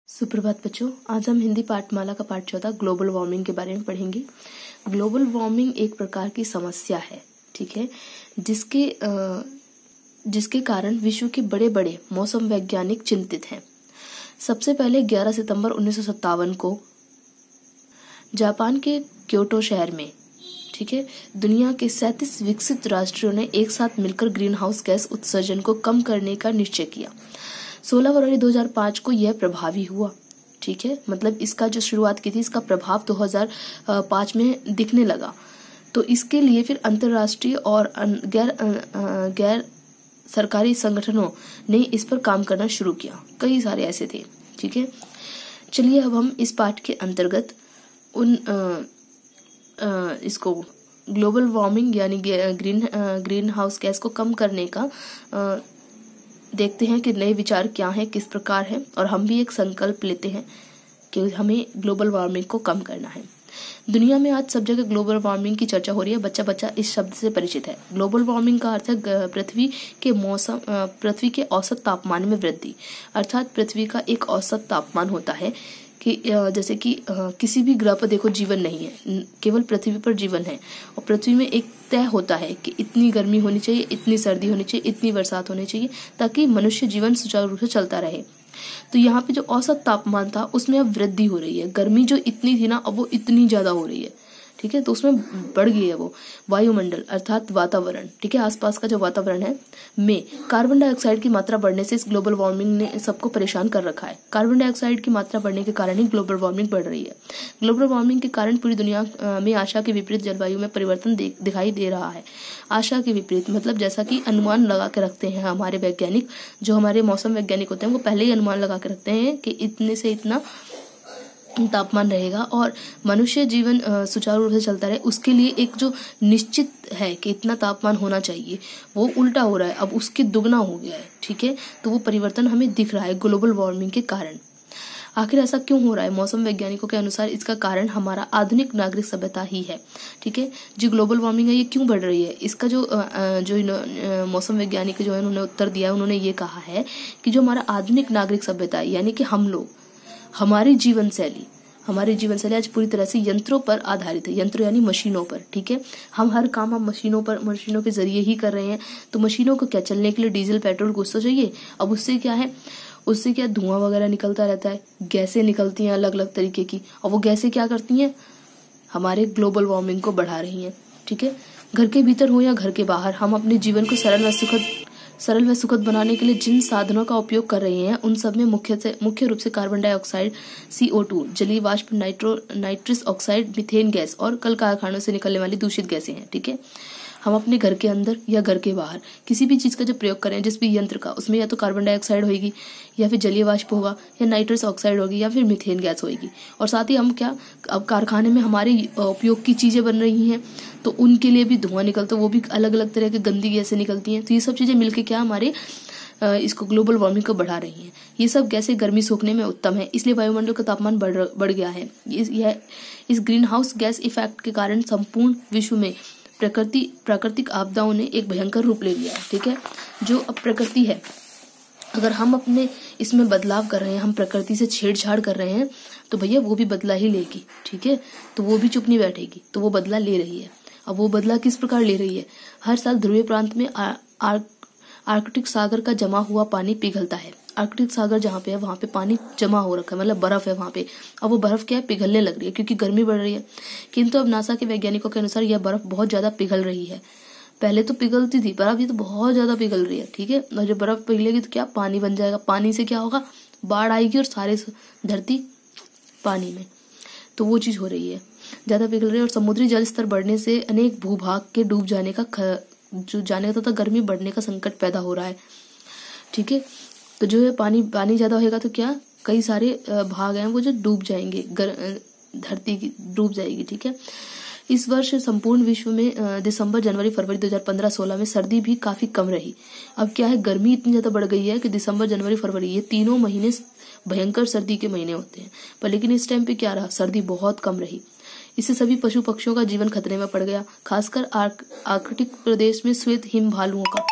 सुप्रभात बच्चों, आज हम हिंदी पाठमाला का पाठ 14 ग्लोबल वार्मिंग के बारे में पढ़ेंगे। ग्लोबल वार्मिंग एक प्रकार की समस्या है, ठीक है, जिसके कारण विश्व के बड़े बड़े मौसम वैज्ञानिक चिंतित हैं। सबसे पहले 11 सितंबर 1957 को जापान के क्योटो शहर में, ठीक है, दुनिया के 37 विकसित राष्ट्रों ने एक साथ मिलकर ग्रीन हाउस गैस उत्सर्जन को कम करने का निश्चय किया। 16 फरवरी 2005 को यह प्रभावी हुआ, ठीक है, मतलब इसका जो शुरुआत की थी इसका प्रभाव 2005 में दिखने लगा। तो इसके लिए फिर अंतर्राष्ट्रीय और गैर सरकारी संगठनों ने इस पर काम करना शुरू किया। कई सारे ऐसे थे, ठीक है। चलिए अब हम इस पाठ के अंतर्गत इसको ग्लोबल वार्मिंग यानी ग्रीन हाउस गैस को कम करने का देखते हैं कि नए विचार क्या हैं, किस प्रकार है, और हम भी एक संकल्प लेते हैं कि हमें ग्लोबल वार्मिंग को कम करना है। दुनिया में आज सब जगह ग्लोबल वार्मिंग की चर्चा हो रही है। बच्चा बच्चा इस शब्द से परिचित है। ग्लोबल वार्मिंग का अर्थ है पृथ्वी के औसत तापमान में वृद्धि। अर्थात पृथ्वी का एक औसत तापमान होता है कि जैसे कि किसी भी ग्रह पर देखो जीवन नहीं है, केवल पृथ्वी पर जीवन है, और पृथ्वी में एक तय होता है कि इतनी गर्मी होनी चाहिए, इतनी सर्दी होनी चाहिए, इतनी बरसात होनी चाहिए, ताकि मनुष्य जीवन सुचारू रूप से चलता रहे। तो यहाँ पे जो औसत तापमान था उसमें अब वृद्धि हो रही है। गर्मी जो इतनी थी ना, अब वो इतनी ज्यादा हो रही है, ठीक है। तो उसमें बढ़ गई है वो वायुमंडल अर्थात वातावरण, ठीक है, आसपास का जो वातावरण है में कार्बन डाइऑक्साइड की मात्रा बढ़ने से इस ग्लोबल वार्मिंग ने सबको परेशान कर रखा है। कार्बन डाइऑक्साइड की मात्रा बढ़ने के कारण ही ग्लोबल वार्मिंग बढ़ रही है। ग्लोबल वार्मिंग के कारण पूरी दुनिया में आशा के विपरीत जलवायु में परिवर्तन दिखाई दे रहा है। आशा के विपरीत मतलब जैसा कि अनुमान लगा के रखते हैं हमारे वैज्ञानिक, जो हमारे मौसम वैज्ञानिक होते हैं, वो पहले ही अनुमान लगा के रखते हैं कि इतने से इतना तापमान रहेगा और मनुष्य जीवन सुचारू रूप से चलता रहे। उसके लिए एक जो निश्चित है कि इतना तापमान होना चाहिए, वो उल्टा हो रहा है, अब उसके दुगना हो गया है, ठीक है। तो वो परिवर्तन हमें दिख रहा है ग्लोबल वार्मिंग के कारण। आखिर ऐसा क्यों हो रहा है? मौसम वैज्ञानिकों के अनुसार इसका कारण हमारा आधुनिक नागरिक सभ्यता ही है, ठीक है। जो ग्लोबल वार्मिंग है ये क्यों बढ़ रही है, इसका जो मौसम वैज्ञानिक जो है उन्होंने उत्तर दिया, उन्होंने ये कहा है कि जो हमारा आधुनिक नागरिक सभ्यता है, यानी कि हम लोग, हमारी जीवन शैली आज पूरी तरह से यंत्रों पर आधारित है। यंत्र यानी मशीनों पर, ठीक है। हम हर काम मशीनों के जरिए ही कर रहे हैं। तो मशीनों को क्या, चलने के लिए डीजल पेट्रोल कुछ तो चाहिए। अब उससे क्या धुआं वगैरह निकलता रहता है, गैसें निकलती हैं अलग अलग तरीके की, और वो गैसें क्या करती हैं, हमारे ग्लोबल वार्मिंग को बढ़ा रही हैं, ठीक है। घर के भीतर हो या घर के बाहर, हम अपने जीवन को सरल व सुखद बनाने के लिए जिन साधनों का उपयोग कर रहे हैं उन सब में मुख्य रूप से कार्बन डाइऑक्साइड, CO2, जलीय वाष्प, नाइट्रस ऑक्साइड, मीथेन गैस और कल कारखानों से निकलने वाली दूषित गैसें हैं, ठीक है। हम अपने घर के अंदर या घर के बाहर किसी भी चीज का जब प्रयोग करें, जिस भी यंत्र का, उसमें या तो कार्बन डाइऑक्साइड होगी, या फिर जलीय वाष्प होगा, या नाइट्रस ऑक्साइड होगी, या फिर मीथेन गैस होगी। और साथ ही हम क्या, अब कारखाने में हमारे उपयोग की चीजें बन रही हैं, तो उनके लिए भी धुआं निकलता है, वो भी अलग अलग तरह की गंदी गैसें निकलती हैं। तो ये सब चीजें मिलकर क्या हमारे इसको ग्लोबल वार्मिंग को बढ़ा रही हैं। ये सब गैसें गर्मी सोखने में उत्तम है, इसलिए वायुमंडल का तापमान बढ़ गया है। इस ग्रीन हाउस गैस इफेक्ट के कारण संपूर्ण विश्व में प्राकृतिक आपदाओं ने एक भयंकर रूप ले लिया है, ठीक है। जो अब प्रकृति है, अगर हम अपने इसमें बदलाव कर रहे हैं, हम प्रकृति से छेड़छाड़ कर रहे हैं, तो भैया वो भी बदला ही लेगी, ठीक है। तो वो भी चुप नहीं बैठेगी, तो वो बदला ले रही है। अब वो बदला किस प्रकार ले रही है? हर साल ध्रुवीय प्रांत में आर्कटिक सागर का जमा हुआ पानी पिघलता है। आर्कटिक सागर जहाँ पे है वहां पे पानी जमा हो रखा है, मतलब बर्फ है वहां पे। अब वो बर्फ क्या है, पिघलने लग रही है क्योंकि गर्मी बढ़ रही है। किंतु अब नासा के वैज्ञानिकों के अनुसार यह बर्फ बहुत ज्यादा पिघल रही है। पहले तो पिघलती थी, पर अब ये तो बहुत ज्यादा पिघल रही है, ठीक है। और जब बर्फ पिघलेगी तो क्या, पानी बन जाएगा। पानी से क्या होगा, बाढ़ आएगी और सारे धरती पानी में। तो वो चीज हो रही है, ज्यादा पिघल रही है। और समुद्री जल स्तर बढ़ने से अनेक भूभाग के डूब जाने तथा गर्मी बढ़ने का संकट पैदा हो रहा है, ठीक है। तो जो है पानी ज्यादा होगा तो क्या, कई सारे भाग हैं वो जो डूब जाएंगे, धरती की डूब जाएगी, ठीक है। इस वर्ष संपूर्ण विश्व में दिसंबर, जनवरी, फरवरी 2015-16 में सर्दी भी काफी कम रही। अब क्या है, गर्मी इतनी ज्यादा बढ़ गई है कि दिसंबर, जनवरी, फरवरी ये तीनों महीने भयंकर सर्दी के महीने होते हैं। पर लेकिन इस टाइम पे क्या रहा, सर्दी बहुत कम रही। इससे सभी पशु पक्षियों का जीवन खतरे में पड़ गया। खासकर आर्कटिक प्रदेश में श्वेत हिम भालुओं का,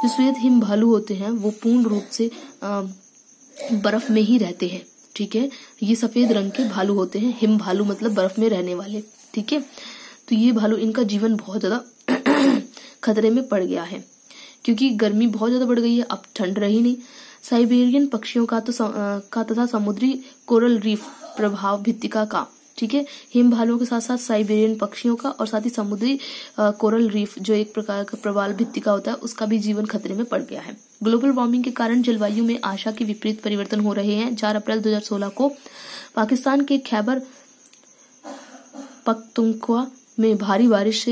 जो श्वेत हिम भालू होते हैं वो पूर्ण रूप से बर्फ में ही रहते हैं। ठीक है। ये सफेद रंग के भालू होते हैं, हिम भालू मतलब बर्फ में रहने वाले, ठीक है। तो ये भालू, इनका जीवन बहुत ज्यादा खतरे में पड़ गया है क्योंकि गर्मी बहुत ज्यादा बढ़ गई है, अब ठंड रही नहीं। साइबेरियन पक्षियों का तथा समुद्री कोरल रीफ प्रभाव भित्तिका का, ठीक है। हिम भालुओं के साथ साथ साइबेरियन पक्षियों का और साथ ही समुद्री कोरल रीफ जो एक प्रकार का प्रवाल भित्तिका होता है, उसका भी जीवन खतरे में पड़ गया है। ग्लोबल वार्मिंग के कारण जलवायु में आशा के विपरीत परिवर्तन हो रहे हैं। 4 अप्रैल 2016 को पाकिस्तान के खैबर पख्तूनख्वा में भारी बारिश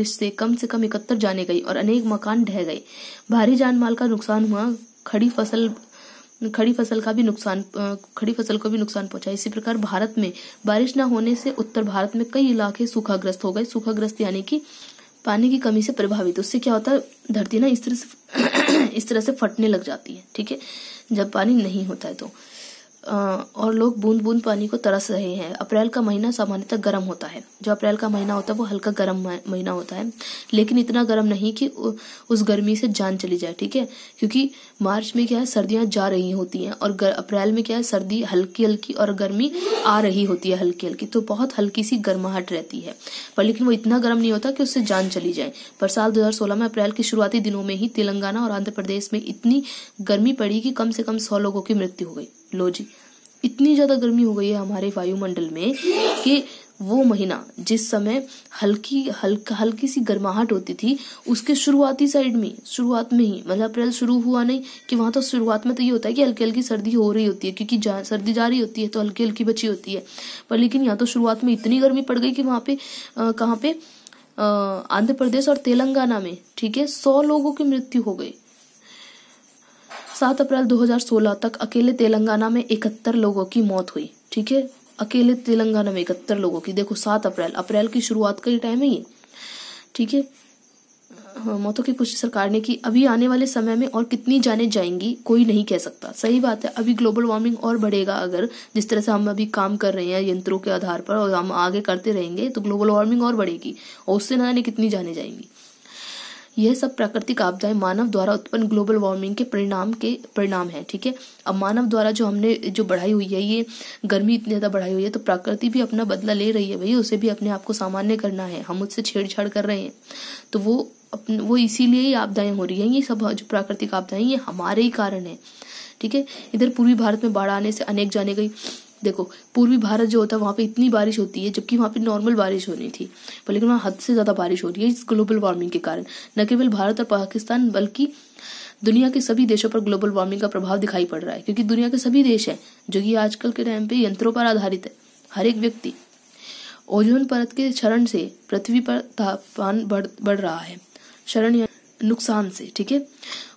से कम 71 जाने गई और अनेक मकान ढह गए। भारी जानमाल का नुकसान हुआ। खड़ी फसल को भी नुकसान पहुंचा। इसी प्रकार भारत में बारिश न होने से उत्तर भारत में कई इलाके सूखाग्रस्त हो गए। सूखाग्रस्त यानी कि पानी की कमी से प्रभावित। उससे क्या होता है, धरती ना इस तरह से फटने लग जाती है, ठीक है, जब पानी नहीं होता है तो। और लोग बूंद बूंद पानी को तरस रहे हैं। अप्रैल का महीना सामान्यतः गर्म होता है। जो अप्रैल का महीना होता है वो हल्का गर्म महीना होता है, लेकिन इतना गर्म नहीं कि उस गर्मी से जान चली जाए, ठीक है। क्योंकि मार्च में क्या है, सर्दियां जा रही होती हैं और अप्रैल में क्या है, सर्दी हल्की हल्की और गर्मी आ रही होती है हल्की हल्की, तो बहुत हल्की सी गर्माहट रहती है, पर लेकिन वो इतना गर्म नहीं होता कि उससे जान चली जाए। पर साल 2016 में अप्रैल के शुरुआती दिनों में ही तेलंगाना और आंध्र प्रदेश में इतनी गर्मी पड़ी कि कम से कम 100 लोगों की मृत्यु हो गई। लो जी, इतनी ज्यादा गर्मी हो गई है हमारे वायुमंडल में कि वो महीना जिस समय हल्की सी गर्माहट होती थी, उसके शुरुआत में ही, मतलब अप्रैल शुरू हुआ नहीं कि वहां तो शुरुआत में तो ये होता है कि हल्की हल्की सर्दी हो रही होती है, क्योंकि सर्दी जा रही होती है तो हल्की हल्की बची होती है। पर लेकिन यहाँ तो शुरुआत में इतनी गर्मी पड़ गई कि वहां पे कहाँ पे आंध्र प्रदेश और तेलंगाना में, ठीक है, 100 लोगों की मृत्यु हो गई। 7 अप्रैल 2016 तक अकेले तेलंगाना में 71 लोगों की मौत हुई, ठीक है। अकेले तेलंगाना में 71 लोगों की। देखो 7 अप्रैल की शुरुआत का ही टाइम है ये, ठीक है। मौतों की पुष्टि सरकार ने की। अभी आने वाले समय में और कितनी जाने जाएंगी कोई नहीं कह सकता। सही बात है, अभी ग्लोबल वार्मिंग और बढ़ेगा। अगर जिस तरह से हम अभी काम कर रहे हैं यंत्रों के आधार पर और हम आगे करते रहेंगे तो ग्लोबल वार्मिंग और बढ़ेगी और उससे न जाने कितनी जाने जाएंगी। यह सब प्राकृतिक आपदाएं मानव द्वारा उत्पन्न ग्लोबल वार्मिंग के परिणाम है, ठीक है। अब मानव द्वारा जो हमने जो बढ़ाई हुई है, ये गर्मी इतनी ज्यादा बढ़ाई हुई है, तो प्रकृति भी अपना बदला ले रही है भाई, उसे भी अपने आप को सामान्य करना है। हम उससे छेड़छाड़ कर रहे हैं तो वो इसीलिए ही आपदाएं हो रही है। ये सब जो प्राकृतिक आपदाएं ये हमारे ही कारण है, ठीक है। इधर पूर्वी भारत में बाढ़ आने से अनेक जाने गई। देखो पूर्वी भारत जो होता है वहां पे इतनी बारिश होती है, जबकि वहां पे नॉर्मल बारिश होनी थी, पर लेकिन वहां हद से ज्यादा बारिश हो रही है इस ग्लोबल वार्मिंग के कारण। न केवल भारत और पाकिस्तान बल्कि दुनिया के सभी देशों पर ग्लोबल वार्मिंग का प्रभाव दिखाई पड़ रहा है, क्योंकि दुनिया के सभी देश हैं जो कि आजकल के टाइम पे यंत्रों पर आधारित है। हर एक व्यक्ति, ओजोन परत के क्षरण से पृथ्वी पर तापमान बढ़ रहा है। क्षरण या नुकसान से, ठीक है।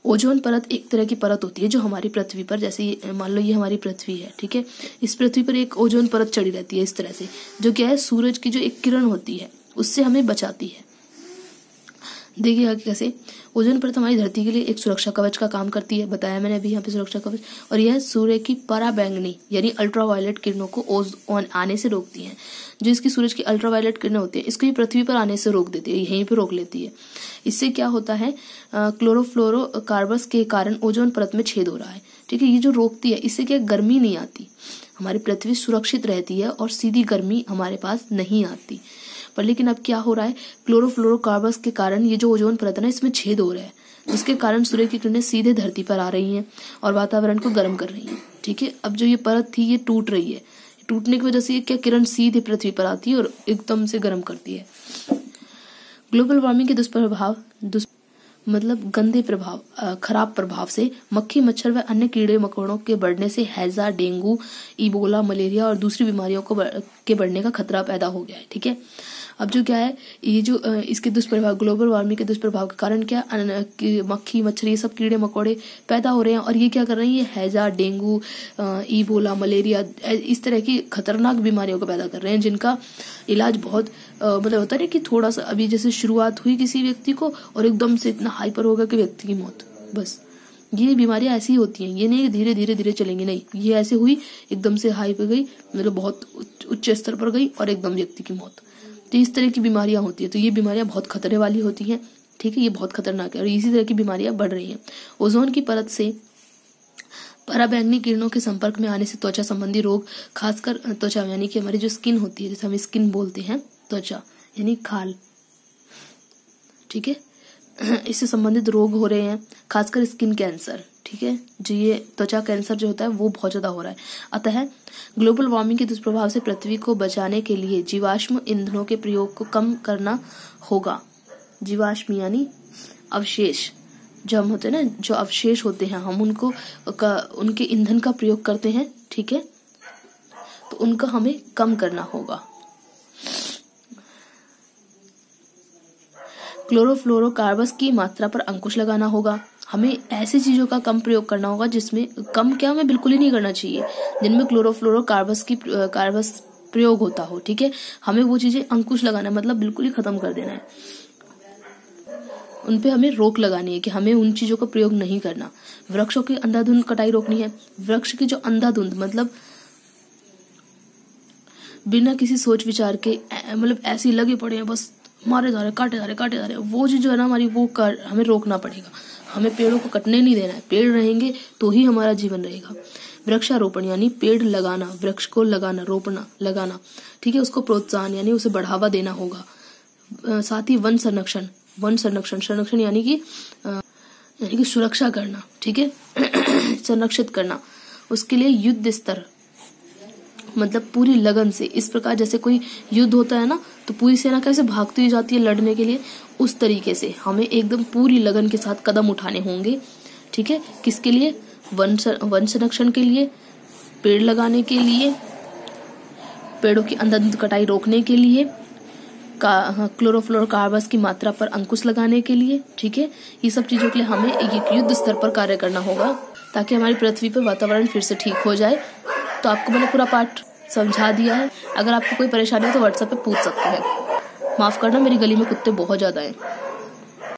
ओजोन परत एक तरह की परत होती है जो हमारी पृथ्वी पर, जैसे मान लो ये हमारी पृथ्वी है, ठीक है, इस पृथ्वी पर एक ओजोन परत चढ़ी रहती है इस तरह से, जो क्या है, सूरज की जो एक किरण होती है उससे हमें बचाती है। देखिए आगे कैसे ओजोन परत हमारी धरती के लिए एक सुरक्षा कवच का काम करती है, बताया मैंने अभी यहाँ पे सुरक्षा कवच। और यह सूर्य की पराबैंगनी यानी अल्ट्रावायलेट किरणों को ओजोन आने से रोकती है। जो इसकी सूरज की अल्ट्रावायलेट किरणें होती है इसको ये पृथ्वी पर आने से रोक देती है, यहीं पे रोक लेती है। इससे क्या होता है, क्लोरोफ्लोरोकार्बस के कारण ओजोन परत में छेद हो रहा है, ठीक है। ये जो रोकती है इससे क्या गर्मी नहीं आती, हमारी पृथ्वी सुरक्षित रहती है और सीधी गर्मी हमारे पास नहीं आती। पर लेकिन अब क्या हो रहा है, क्लोरोफ्लोरोकार्बस के कारण ये जो ओजोन परत है ना इसमें छेद हो रहा है, जिसके कारण सूर्य की किरणें सीधे धरती पर आ रही हैं और वातावरण को गर्म कर रही हैं, ठीक है। अब जो ये परत थी ये टूट रही है, टूटने की वजह से ये क्या किरण सीधे पृथ्वी पर आती है और एकदम से गर्म करती है। ग्लोबल वार्मिंग के दुष्प्रभाव मतलब गंदे प्रभाव, खराब प्रभाव से मक्खी, मच्छर व अन्य कीड़े मकोड़ों के बढ़ने से हैजा, डेंगू, इबोला, मलेरिया और दूसरी बीमारियों के बढ़ने का खतरा पैदा हो गया है, ठीक है। अब जो क्या है, ये जो इसके दुष्प्रभाव, ग्लोबल वार्मिंग के दुष्प्रभाव के कारण क्या मक्खी, मच्छर, ये सब कीड़े मकोड़े पैदा हो रहे हैं और ये क्या कर रहे हैं, ये हैजा, डेंगू, इबोला, मलेरिया, इस तरह की खतरनाक बीमारियों को पैदा कर रहे हैं, जिनका इलाज बहुत मतलब होता है कि थोड़ा सा अभी जैसे शुरुआत हुई किसी व्यक्ति को और एकदम से इतना हाइपर होगा कि व्यक्ति की मौत। बस ये बीमारियां ऐसी होती हैं, ये नहीं धीरे धीरे धीरे चलेंगी, नहीं, ये ऐसे हुई एकदम से हाई पे गई, मतलब बहुत उच्च स्तर पर गई और एकदम व्यक्ति की मौत। तो इस तरह की बीमारियां होती है, तो ये बीमारियां बहुत खतरे वाली होती हैं, ठीक है, ये बहुत खतरनाक है और इसी तरह की बीमारियां बढ़ रही हैं। ओजोन की परत से पराबैंगनी किरणों के संपर्क में आने से त्वचा संबंधी रोग, खासकर त्वचा यानी कि हमारी जो स्किन होती है, जैसे हम स्किन बोलते हैं, त्वचा यानी खाल, ठीक है, इससे संबंधित रोग हो रहे हैं, खासकर स्किन कैंसर, ठीक है, जो ये त्वचा कैंसर जो होता है वो बहुत ज्यादा हो रहा है। अतः ग्लोबल वार्मिंग के दुष्प्रभाव से पृथ्वी को बचाने के लिए जीवाश्म ईंधनों के प्रयोग को कम करना होगा। जीवाश्म यानी अवशेष, जो हम होते हैं ना, जो अवशेष होते हैं, हम उनके ईंधन का प्रयोग करते हैं, ठीक है, तो उनका हमें कम करना होगा। क्लोरोफ्लोरोकार्बस की मात्रा पर अंकुश लगाना होगा। हमें ऐसी चीजों का कम प्रयोग करना होगा जिसमें कम क्या, हमें बिल्कुल ही नहीं करना चाहिए जिनमें क्लोरोफ्लोरोकार्बस प्रयोग होता हो, ठीक है। हमें वो चीजें अंकुश लगाना है, मतलब बिल्कुल ही खत्म कर देना है, उनपे हमें रोक लगानी है कि हमें उन चीजों का प्रयोग नहीं करना। वृक्षों की अंधाधुंध कटाई रोकनी है। वृक्ष की जो अंधाधुंध मतलब बिना किसी सोच विचार के, मतलब ऐसे लगे पड़े हैं, बस मारे जा रहे, काटे जा रहे, वो चीज जो है ना हमारी, वो हमें रोकना पड़ेगा। हमें पेड़ों को कटने नहीं देना है। पेड़ रहेंगे तो ही हमारा जीवन रहेगा। वृक्षारोपण यानी पेड़ लगाना, वृक्ष को लगाना, रोपना, लगाना, ठीक है, उसको प्रोत्साहन यानी उसे बढ़ावा देना होगा। साथ ही वन संरक्षण यानी कि सुरक्षा करना, ठीक है, संरक्षित करना। उसके लिए युद्ध स्तर मतलब पूरी लगन से, इस प्रकार जैसे कोई युद्ध होता है ना तो पूरी सेना कैसे भागती हुई जाती है लड़ने के लिए, उस तरीके से हमें एकदम पूरी लगन के साथ कदम उठाने होंगे, ठीक है। किसके लिए? वन संरक्षण के लिए, पेड़ लगाने के लिए, पेड़ों की अंधाधुंध कटाई रोकने के लिए, क्लोरोफ्लोरोकार्बस की मात्रा पर अंकुश लगाने के लिए, ठीक है। ये सब चीजों के लिए हमें एक युद्ध स्तर पर कार्य करना होगा ताकि हमारी पृथ्वी पर वातावरण फिर से ठीक हो जाए। तो आपको मैंने पूरा पाठ समझा दिया है। अगर आपको कोई परेशानी हो तो व्हाट्सएप पे पूछ सकते हैं। माफ करना, मेरी गली में कुत्ते बहुत ज्यादा हैं।